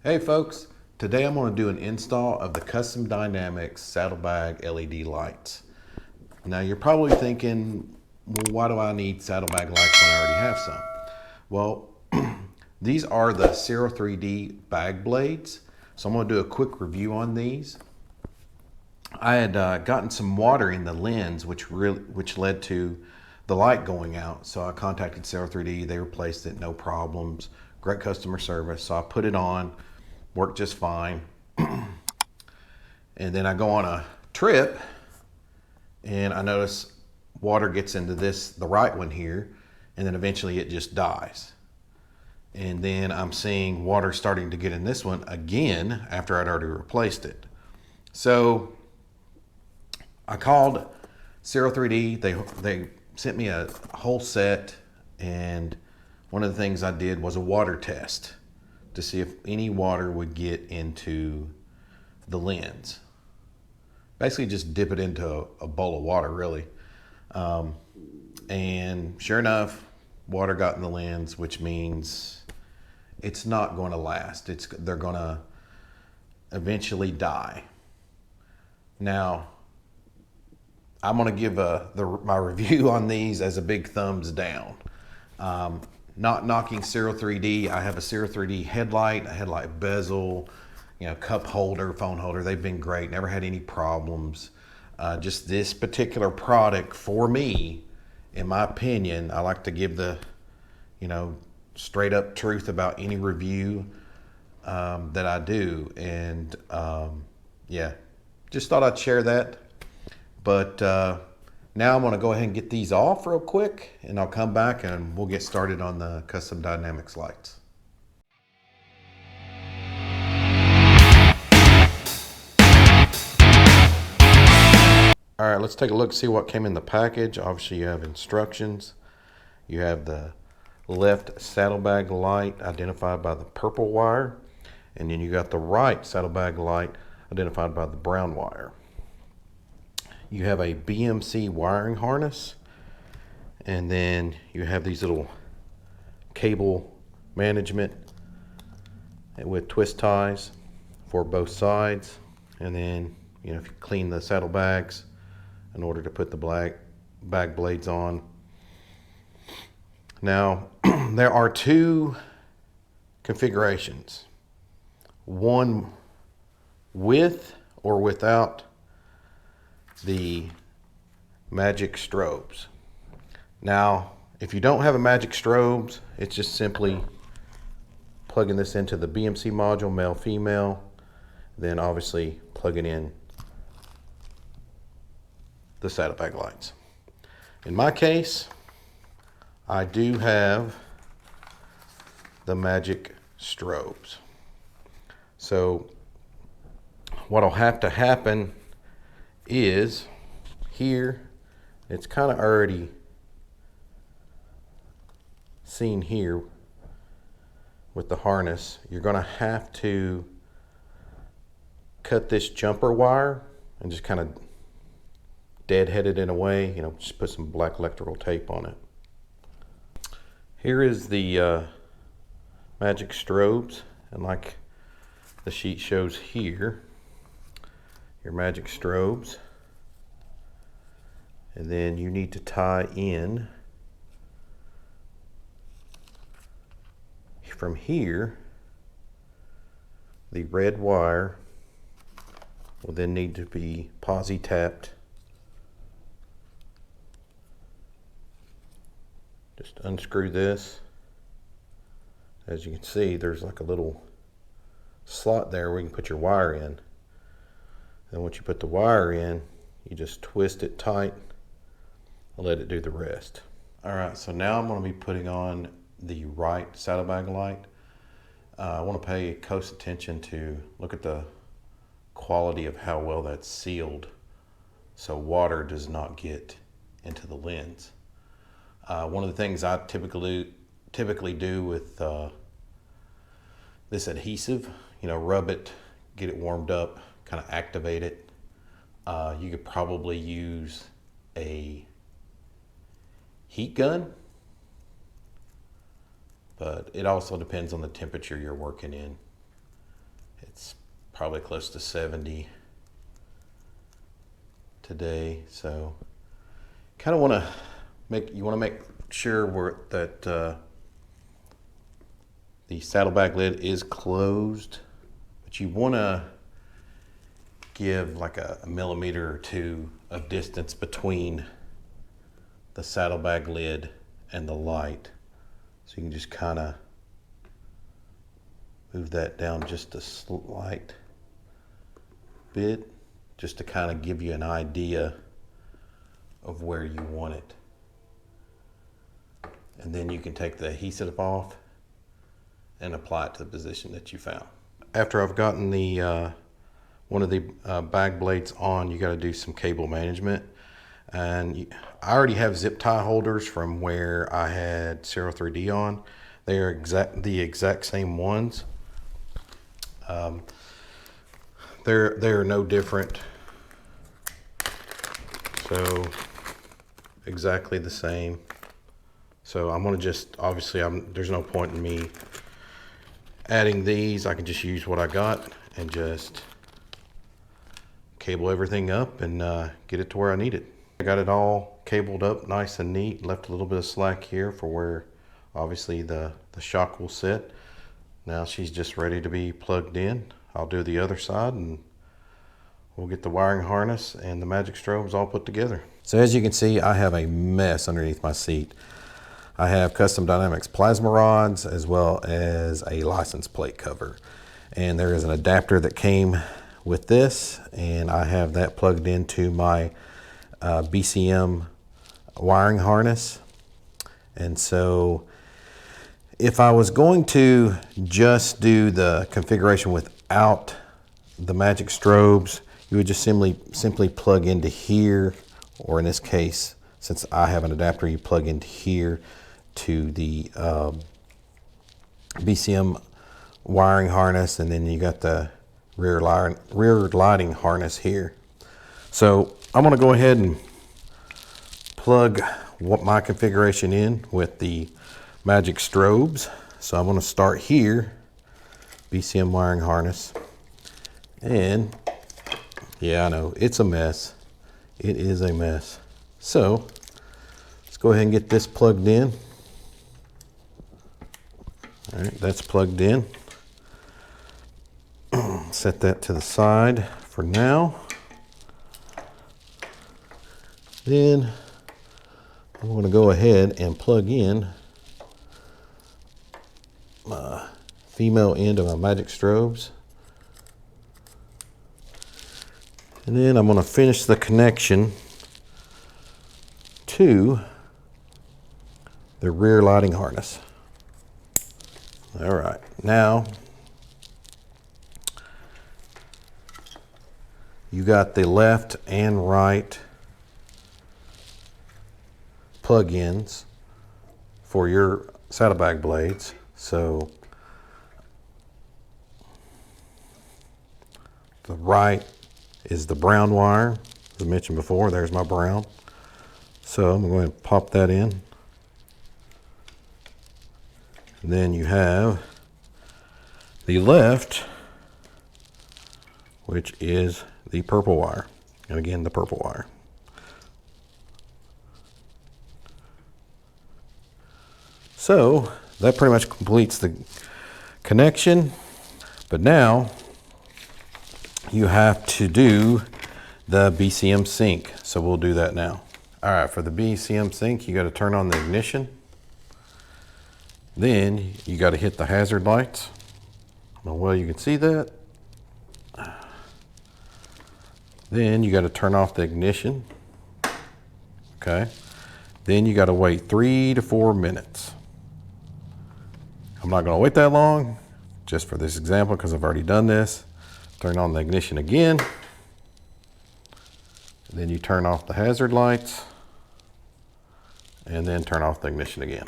Hey folks, today I'm going to do an install of the Custom Dynamics Saddlebag LED lights. Now you're probably thinking, well, why do I need Saddlebag lights when I already have some? Well, these are the Ciro3D Bag Blades. So I'm going to do a quick review on these. I had gotten some water in the lens, which led to the light going out. So I contacted Ciro3D. They replaced it, no problems. Great customer service. So I put it on, worked just fine. And then I go on a trip and I notice water gets into the right one here, and then eventually it just dies. And then I'm seeing water starting to get in this one again after I'd already replaced it. So I called Ciro3D. They sent me a whole set, and one of the things I did was a water test to see if any water would get into the lens. Basically just dip it into a bowl of water, really. And sure enough, water got in the lens, which means it's not going to last. They're going to eventually die. Now, I'm going to give my review on these as a big thumbs down. Not knocking Ciro3D. I have a Ciro3D headlight, a headlight bezel, cup holder, phone holder. They've been great. Never had any problems. Just this particular product, for me, in my opinion, I like to give the, straight up truth about any review that I do. And yeah, just thought I'd share that. But now I'm going to go ahead and get these off real quick, and I'll come back and we'll get started on the Custom Dynamics lights. All right, let's take a look, see what came in the package. Obviously, you have instructions. You have the left saddlebag light identified by the purple wire, and then you got the right saddlebag light identified by the brown wire. You have a BMC wiring harness, and then you have these little cable management with twist ties for both sides, and then if you clean the saddlebags in order to put the bag blades on. Now, there are two configurations, one with or without the magic strobes. Now, if you don't have a magic strobes, it's just simply plugging this into the BMC module, male, female, then obviously plugging in the saddlebag lights. In my case, I do have the magic strobes. So what'll have to happen is here, it's kind of already seen here with the harness. You're going to have to cut this jumper wire and just kind of deadhead it in a way, just put some black electrical tape on it. Here is the magic strobes, and like the sheet shows here, your magic strobes, and then you need to tie in from here. The red wire will then need to be posi tapped. Just unscrew this. As you can see, there's like a little slot there where you can put your wire in. And once you put the wire in, you just twist it tight and let it do the rest. All right, so now I'm going to be putting on the right saddlebag light. I want to pay close attention to look at the quality of how well that's sealed so water does not get into the lens. One of the things I typically do with this adhesive, rub it, get it warmed up, kind of activate it. You could probably use a heat gun, but it also depends on the temperature you're working in. It's probably close to 70 today. So kind of want to make sure that the saddlebag lid is closed, but you want to give like a millimeter or two of distance between the saddlebag lid and the light. So you can just kind of move that down just a slight bit, just to kind of give you an idea of where you want it. And then you can take the adhesive off and apply it to the position that you found. After I've gotten the one of the bag blades on, you got to do some cable management. And I already have zip tie holders from where I had Ciro3D on. They are the exact same ones. They're no different. So exactly the same. So I'm gonna just, obviously there's no point in me adding these. I can just use what I got and just cable everything up and get it to where I need it. I got it all cabled up nice and neat, left a little bit of slack here for where obviously the shock will sit. Now she's just ready to be plugged in. I'll do the other side and we'll get the wiring harness and the magic strobes all put together. So as you can see, I have a mess underneath my seat. I have Custom Dynamics plasma rods as well as a license plate cover. And there is an adapter that came with this, and I have that plugged into my BCM wiring harness. And so if I was going to just do the configuration without the magic strobes, you would just simply plug into here, or in this case, since I have an adapter, you plug into here to the BCM wiring harness, and then you got the rear lighting harness here. So I'm going to go ahead and plug my configuration in with the magic strobes. So I'm going to start here, BCM wiring harness, and yeah, I know it's a mess. It is a mess. So let's go ahead and get this plugged in. All right, that's plugged in. Set that to the side for now. Then I'm going to go ahead and plug in my female end of my magic strobes. And then I'm going to finish the connection to the rear lighting harness. All right, now you got the left and right plug-ins for your saddlebag blades. So the right is the brown wire, as I mentioned before. There's my brown. So I'm going to pop that in. And then you have the left, which is the purple wire. And again, the purple wire. So that pretty much completes the connection. But now you have to do the BCM Sync. So we'll do that now. All right, for the BCM Sync, you got to turn on the ignition. Then you got to hit the hazard lights. I don't know well you can see that. Then you got to turn off the ignition. Okay. Then you got to wait 3 to 4 minutes. I'm not going to wait that long, just for this example, because I've already done this. Turn on the ignition again. Then you turn off the hazard lights, and then turn off the ignition again.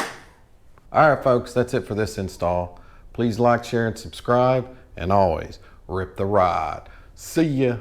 All right, folks, that's it for this install. Please like, share, and subscribe, and always rip the ride. See ya.